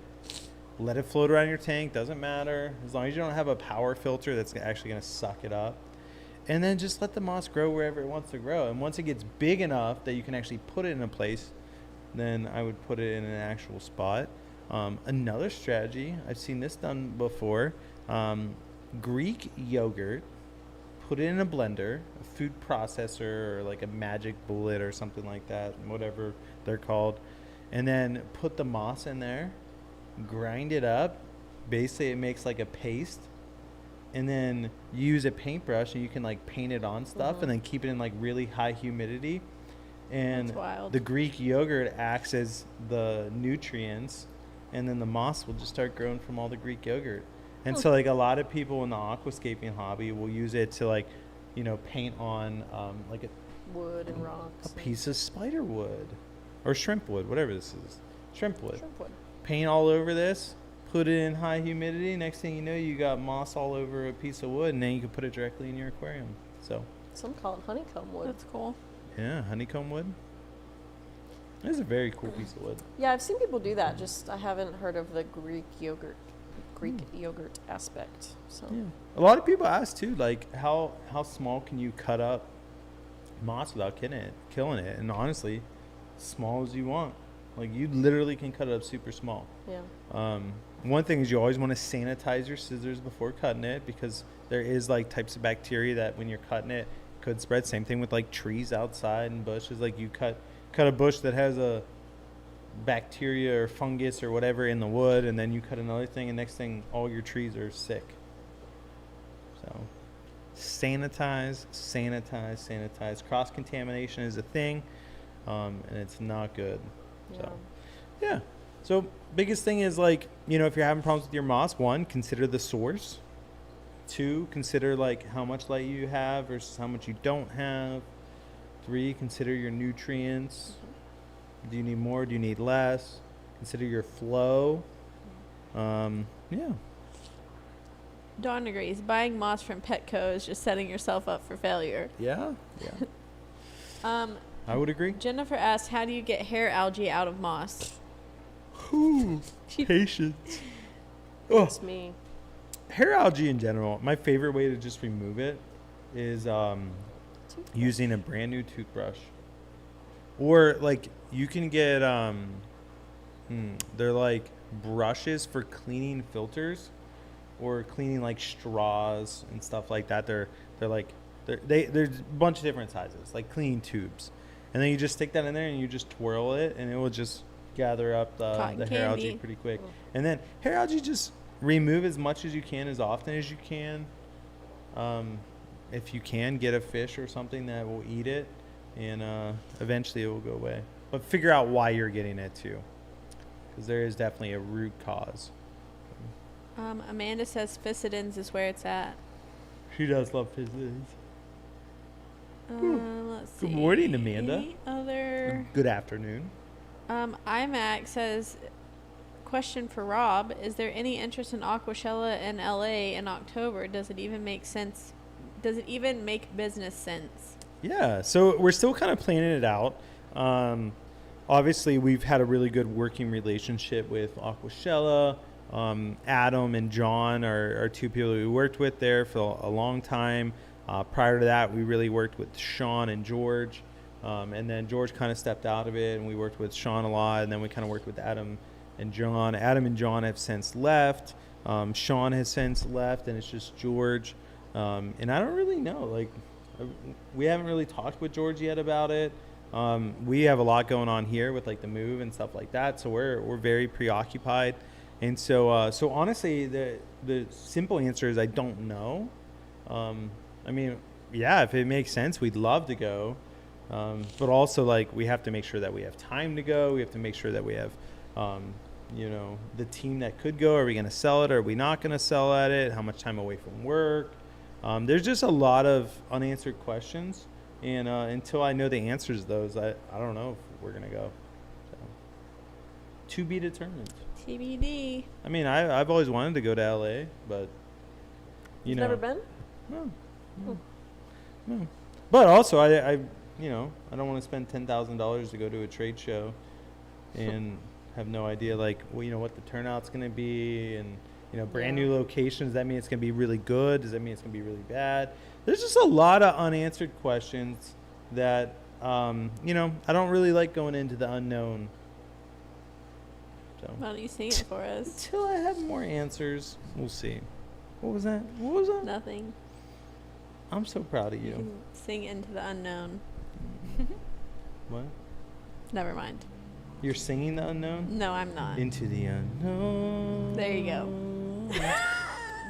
let it float around your tank, doesn't matter, as long as you don't have a power filter that's actually going to suck it up. And then just let the moss grow wherever it wants to grow. And once it gets big enough that you can actually put it in a place, then I would put it in an actual spot. Another strategy, I've seen this done before, Greek yogurt, put it in a blender, a food processor or like a magic bullet or something like that, whatever they're called. And then put the moss in there, grind it up. Basically, it makes like a paste. And then use a paintbrush and you can like paint it on stuff and then keep it in like really high humidity. And That's wild. the Greek yogurt acts as the nutrients, and then the moss will just start growing from all the Greek yogurt. And so like a lot of people in the aquascaping hobby will use it to like, you know, paint on like Wood and rocks. a piece of spider wood or shrimp wood, whatever this is. Shrimp wood. Shrimp wood. Paint all over this, put it in high humidity. Next thing you know, you got moss all over a piece of wood, and then you can put it directly in your aquarium. So, Some call it honeycomb wood. That's cool. yeah, honeycomb wood. That's a very cool piece of wood. Yeah, I've seen people do that. Just I haven't heard of the Greek yogurt aspect. So Yeah. A lot of people ask too, like how small can you cut up moss without killing it? And honestly, small as you want. Like you literally can cut it up super small. yeah. One thing is you always want to sanitize your scissors before cutting it, because there is like types of bacteria that when you're cutting it could spread. Same thing with like trees outside and bushes. Like you cut a bush that has a bacteria or fungus or whatever in the wood, and then you cut another thing, and next thing all your trees are sick. So sanitize. Cross contamination is a thing, and it's not good. Yeah. So yeah. So biggest thing is like, you know, if you're having problems with your moss, 1, consider the source. 2, consider like how much light you have versus how much you don't have. 3, consider your nutrients. Do you need more? Do you need less? Consider your flow. Yeah. Dawn agrees. Buying moss from Petco is just setting yourself up for failure. Yeah. I would agree. Jennifer asked, how do you get hair algae out of moss? Ooh, patience. Oh, It's me. hair algae in general, my favorite way to just remove it is using a brand new toothbrush. Or like you can get they're like brushes for cleaning filters or cleaning like straws and stuff like that. There's a bunch of different sizes, like cleaning tubes. And then you just stick that in there and you just twirl it, and it will just gather up the Cotton hair algae candy. pretty quick. And then hair algae, just remove as much as you can, as often as you can. If you can, get a fish or something that will eat it, and eventually it will go away. But figure out why you're getting it too, because there is definitely a root cause. Amanda says Ficidins is where it's at. She does love fizzes. Let's see. Good morning, Amanda. Any other? Good afternoon. IMAC says, question for Rob, is there any interest in Aquashella in LA in October? Does it even make sense? Does it even make business sense? Yeah, so we're still kind of planning it out. Obviously, we've had a really good working relationship with Aquashella. Adam and John are 2 people we worked with there for a long time. Prior to that, we really worked with Sean and George. And then George kind of stepped out of it, and we worked with Sean a lot. And then we kind of worked with Adam and John. Adam and John have since left. Sean has since left, and it's just George. And I don't really know. Like, we haven't really talked with George yet about it. We have a lot going on here with like the move and stuff like that. So we're very preoccupied. And so honestly, the simple answer is I don't know. I mean, yeah, if it makes sense, we'd love to go. But also, like, we have to make sure that we have time to go. We have to make sure that we have, the team that could go. Are we going to sell it? Are we not going to sell at it? How much time away from work? There's just a lot of unanswered questions. And until I know the answers to those, I don't know if we're going to go. So, to be determined. TBD. I mean, I've always wanted to go to LA, but, You've never been? No. No. But also, I don't want to spend $10,000 to go to a trade show and have no idea, like, what the turnout's going to be, and, brand new locations. Does that mean it's going to be really good? Does that mean it's going to be really bad? There's just a lot of unanswered questions that, I don't really like going into the unknown. So Why don't you sing it for us? until I have more answers, we'll see. What was that? Nothing. I'm so proud of You you. can sing Into the Unknown. What? Never mind. You're singing the unknown? No, I'm not. Into the unknown. There you go.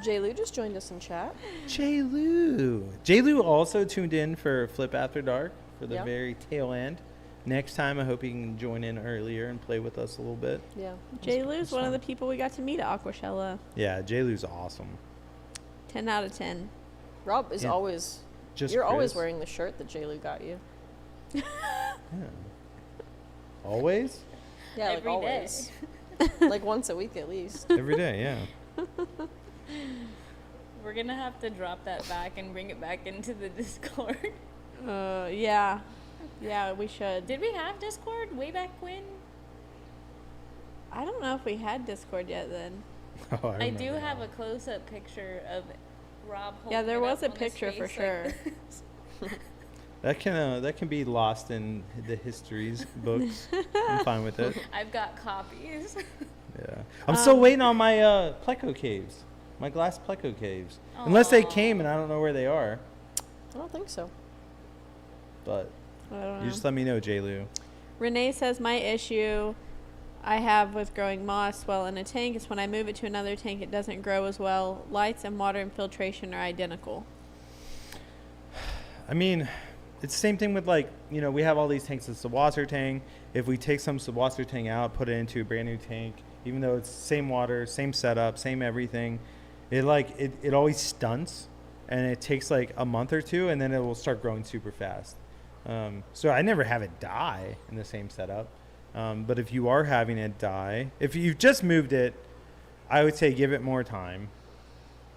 Jay Lou just joined us in chat. J. Lou. J. Lou also tuned in for Flip After Dark for the Yeah. very tail end. Next time, I hope he can join in earlier and play with us a little bit. Yeah. Jay Lou's it's one of fun. the people we got to meet at Aquashella. Yeah, J. Lou's awesome. 10 out of 10. Rob is Yeah. always. Just You're always Chris. wearing the shirt that Jay Lou got you. Yeah. Always? Yeah, like Every day. always. Like once a week at least. Every day, yeah. We're gonna have to drop that back and bring it back into the Discord. Yeah. Yeah, we should. Did we have Discord way back when? I don't know if we had Discord yet then. Oh, I do remember have now. a close-up picture of Rob holding Yeah, there it was up a on his picture for face sure. like this. That can be lost in the histories books. I'm fine with it. I've got copies. Yeah. I'm still waiting on my pleco caves. My glass pleco caves. Unless they came and I don't know where they are. I don't think so. But I don't know. you just let me know, J. Lou. Renee says my issue I have with growing moss well in a tank is when I move it to another tank, it doesn't grow as well. Lights and water infiltration are identical. I mean, it's the same thing with, like, we have all these tanks of Sawasser If we take some Sawasser out, put it into a brand new tank, even though it's same water, same setup, same everything, it always stunts, and it takes like a month or two, and then it will start growing super fast. So I never have it die in the same setup. But if you are having it die, if you've just moved it, I would say give it more time.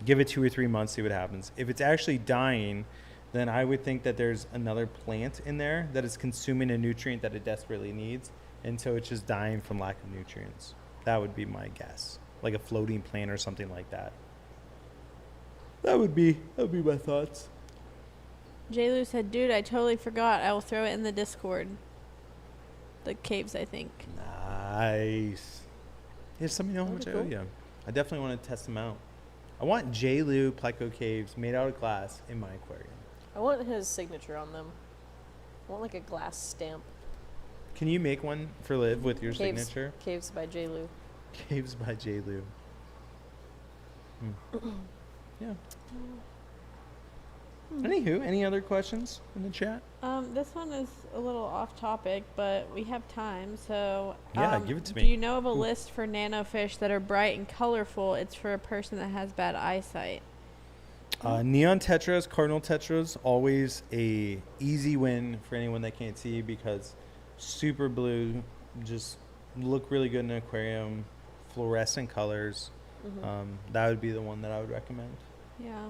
Give it 2 or 3 months, see what happens. If it's actually dying, then I would think that there's another plant in there that is consuming a nutrient that it desperately needs, and so it's just dying from lack of nutrients. That would be my guess, like a floating plant or something like that. That would be my thoughts. J. Lou said, dude, I totally forgot. I will throw it in the Discord. The caves, I think. Nice. Yeah, just let me know how much I That'd owe be you. I definitely want to test them out. I want J. Lou Pleco caves made out of glass in my aquarium. I want his signature on them. I want like a glass stamp. Can you make one for Liv with your Caves, signature? Caves by J. Lou. Caves by J. Lou. Yeah. Anywho, any other questions in the chat? This one is a little off topic, but we have time, so Yeah, give it to do me. you know of a Ooh. list for nanofish that are bright and colorful? It's for a person that has bad eyesight. Neon tetras, cardinal tetras, always a easy win for anyone that can't see, because super blue, just look really good in an aquarium, fluorescent colors. That would be the one that I would recommend. Yeah.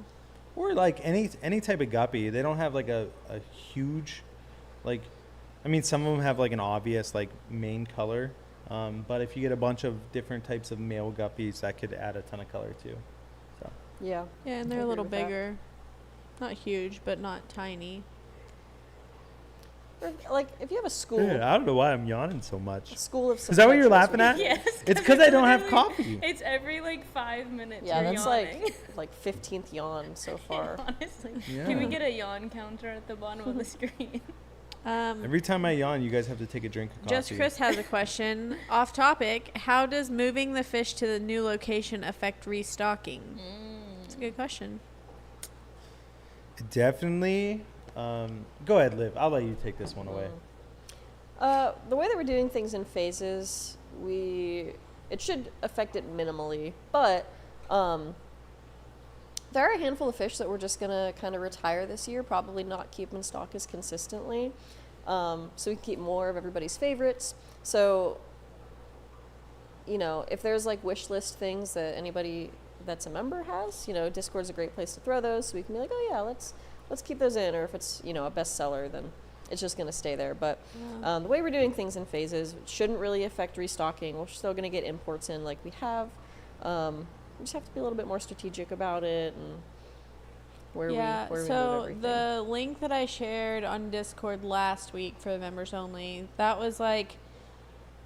Or like any type of guppy. They don't have like a huge, like, I mean, some of them have like an obvious like main color. But if you get a bunch of different types of male guppies, that could add a ton of color too. So Yeah. Yeah, and they're I a agree little with that. bigger. Not huge, but not tiny. Or, like if you have a school, I don't know why I'm yawning so much. a school of. Is that what you're tetras laughing would at? be- Yes. It's because I don't have literally- coffee. It's every like 5 minutes. Yeah, you're that's yawning. like 15th yawn so far. Honestly, Yeah. can we get a yawn counter at the bottom of the screen? Every time I yawn, you guys have to take a drink of coffee. Just Chris has a question. Off topic, how does moving the fish to the new location affect restocking? It's a good question. Definitely. Go ahead, Liv. I'll let you take this one away. The way that we're doing things in phases, it should affect it minimally, but there are a handful of fish that we're just gonna kind of retire this year, probably not keep in stock as consistently, so we can keep more of everybody's favorites. So, you know, if there's like wish list things that anybody that's a member has, you know, Discord's a great place to throw those, so we can be like, oh yeah, let's keep those in. Or if it's, you know, a bestseller, then it's just going to stay there. But the way we're doing things in phases shouldn't really affect restocking. We're still going to get imports in like we have. We just have to be a little bit more strategic about it and where we move everything. The link that I shared on Discord last week for the members only, that was like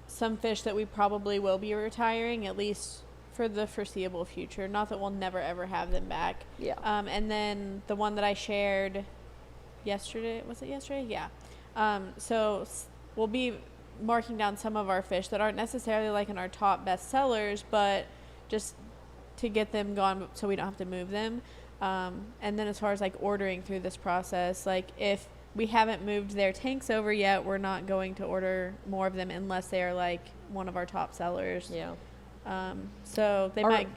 some fish that we probably will be retiring, at least for the foreseeable future. Not that we'll never ever have them back. Yeah. And then the one that I shared yesterday, was it yesterday? Yeah. So we'll be marking down some of our fish that aren't necessarily like in our top best sellers, but just to get them gone so we don't have to move them. And then as far as like ordering through this process, like if we haven't moved their tanks over yet, we're not going to order more of them unless they are like one of our top sellers. Yeah. So they might,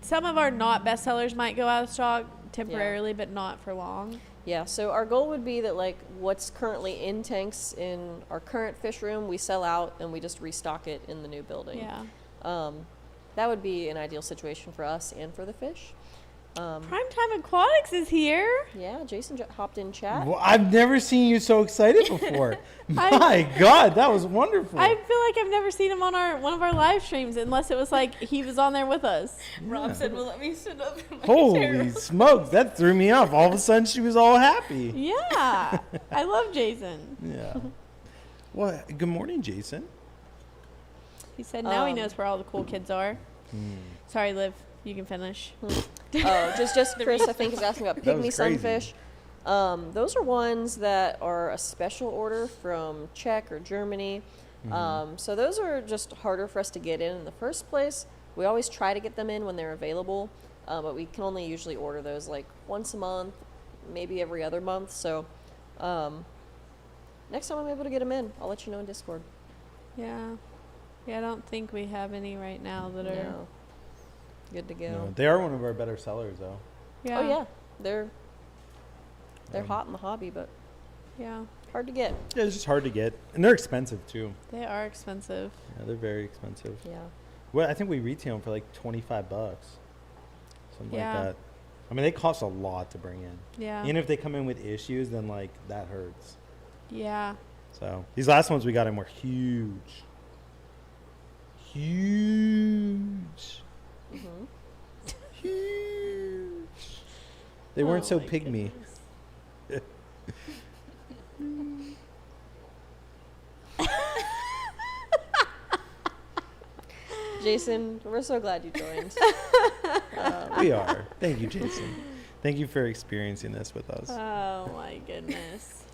some of our not best sellers might go out of stock temporarily, but not for long. Yeah, so our goal would be that like what's currently in tanks in our current fish room, we sell out and we just restock it in the new building. Yeah. That would be an ideal situation for us and for the fish. Primetime Aquatics is here. Yeah, Jason hopped in chat. Well, I've never seen you so excited before. My God, that was wonderful. I feel like I've never seen him on one of our live streams unless it was like he was on there with us. Rob said, "Well, let me sit up in my Holy chair." smokes, that threw me off. All of a sudden, she was all happy. Yeah. I love Jason. Yeah. Well, good morning, Jason. He said now he knows where all the cool kids are. Sorry, Liv. You can finish. Just Chris, I think, is asking about That pygmy was crazy. sunfish. Those are ones that are a special order from Czech or Germany. So those are just harder for us to get in the first place. We always try to get them in when they're available, but we can only usually order those like once a month, maybe every other month. So next time I'm able to get them in, I'll let you know in Discord. Yeah. Yeah, I don't think we have any right now that are. No. Good to go. No, they are one of our better sellers, though. Yeah. Oh yeah, they're hot in the hobby, but Yeah. hard to get. Yeah, it's just hard to get, and they're expensive too. They are expensive. Yeah, they're very expensive. Yeah. Well, I think we retail them for like $25, something Yeah. like that. I mean, they cost a lot to bring in. Yeah. And if they come in with issues, then like that hurts. Yeah. So these last ones we got in were huge, huge, Mm-hmm. huge. They weren't so my pygmy. goodness. Jason, we're so glad you joined. We are. Thank you, Jason. Thank you for experiencing this with us. Oh my goodness.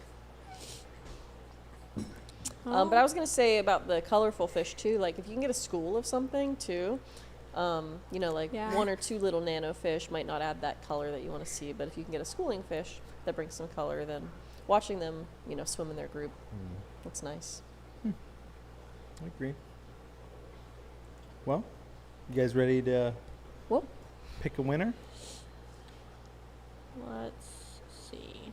But I was gonna say about the colorful fish too. Like if you can get a school of something too, you know, like Yeah. one or two little nano fish might not add that color that you want to see. But if you can get a schooling fish that brings some color, then watching them, you know, swim in their group, that's nice. I agree. Well, you guys ready to Well, pick a winner? Let's see.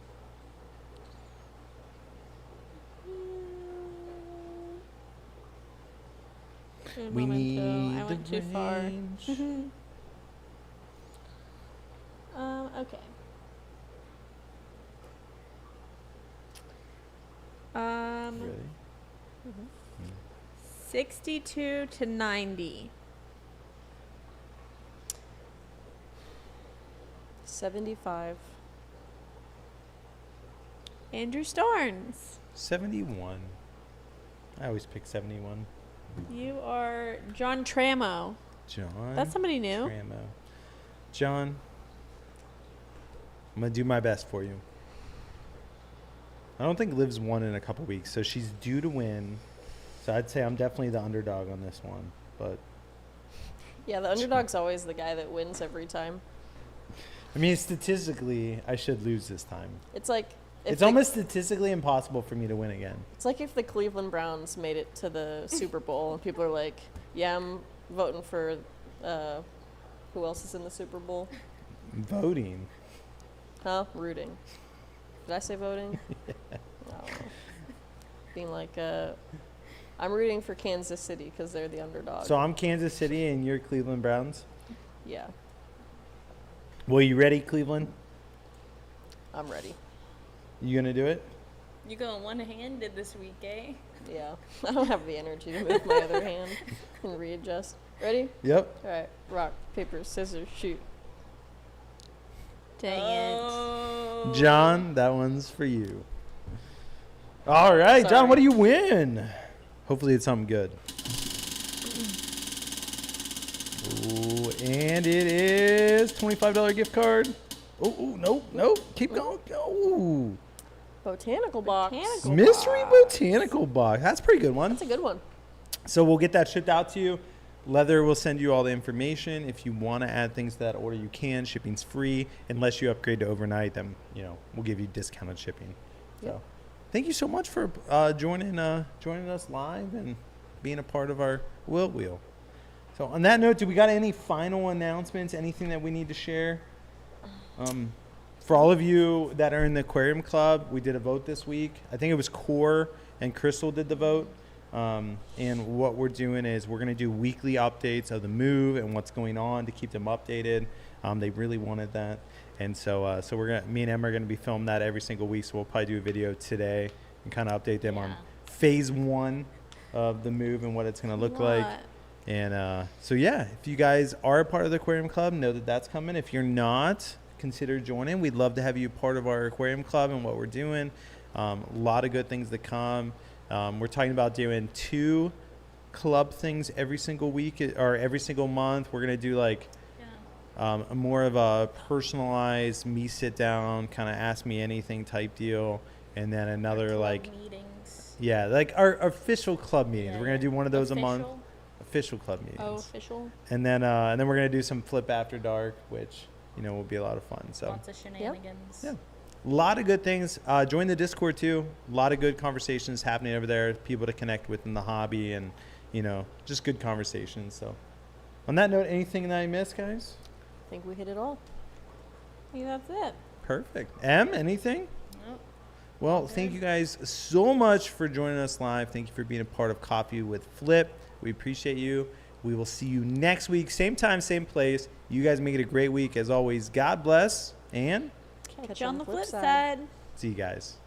Good We momento. need I the went too far. range. Okay. Ready? 62 to 90. 75. Andrew Starnes. 71. I always pick 71. You are John Tramo. John. That's somebody new. Tramo. John, I'm going to do my best for you. I don't think Liv's won in a couple weeks, so she's due to win. So I'd say I'm definitely the underdog on this one. But Yeah, the underdog's always the guy that wins every time. I mean, statistically, I should lose this time. It's like if It's the- almost statistically impossible for me to win again. It's like if the Cleveland Browns made it to the Super Bowl and people are like, "Yeah, I'm voting for who else is in the Super Bowl?" Voting. Huh? Rooting. Did I say voting? I don't know. Being like, I'm rooting for Kansas City because they're the underdog. So I'm Kansas City and you're Cleveland Browns. Yeah, Well, you ready, Cleveland? I'm ready. You gonna do it? You going one-handed this week, eh? Yeah, I don't have the energy to move my other hand and readjust. Ready? Yep. All right. Rock, paper, scissors, shoot. Dang Oh. John, that one's for you. All right, John, Sorry. what do you win? Hopefully it's something good. Ooh, and it is $25 gift card. Oh, nope. Keep going. Go. Botanical box. Botanical Mystery box. botanical box. That's a pretty good one. That's a good one. So we'll get that shipped out to you. Leather will send you all the information. If you want to add things to that order, you can. Shipping's free unless you upgrade to overnight. Then we'll give you discounted shipping. So, Yep. thank you so much for joining us live and being a part of our wheel. So on that note, do we got any final announcements? Anything that we need to share? For all of you that are in the Aquarium Club, we did a vote this week. I think it was Core and Crystal did the vote. And what we're doing is we're going to do weekly updates of the move and what's going on to keep them updated. They really wanted that. And so me and Emma are going to be filming that every single week. So we'll probably do a video today and kind of update them on phase 1 of the move and what it's going to look like. And so if you guys are a part of the Aquarium Club, know that that's coming. If you're not, consider joining. We'd love to have you part of our Aquarium Club and what we're doing. A lot of good things to come. We're talking about doing 2 club things every single week or every single month. We're going to do more of a personalized me sit down, kind of ask me anything type deal. And then another meetings. like our official club meetings. Yeah, we're going to do one of those a month. Official? Official club meetings. Oh, official. And then we're going to do some flip after dark, which, will be a lot of fun. So Lots of shenanigans. Yeah. A lot of good things. Join the Discord too. A lot of good conversations happening over there. People to connect with in the hobby and, just good conversations. So on that note, anything that I missed, guys? I think we hit it all. I think that's it. Perfect. Em, anything? Nope. Well, thank you guys so much for joining us live. Thank you for being a part of Coffee with Flip. We appreciate you. We will see you next week. Same time, same place. You guys make it a great week. As always, God bless and Catch you on the flip side. see you guys.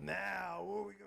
Now, what are we going to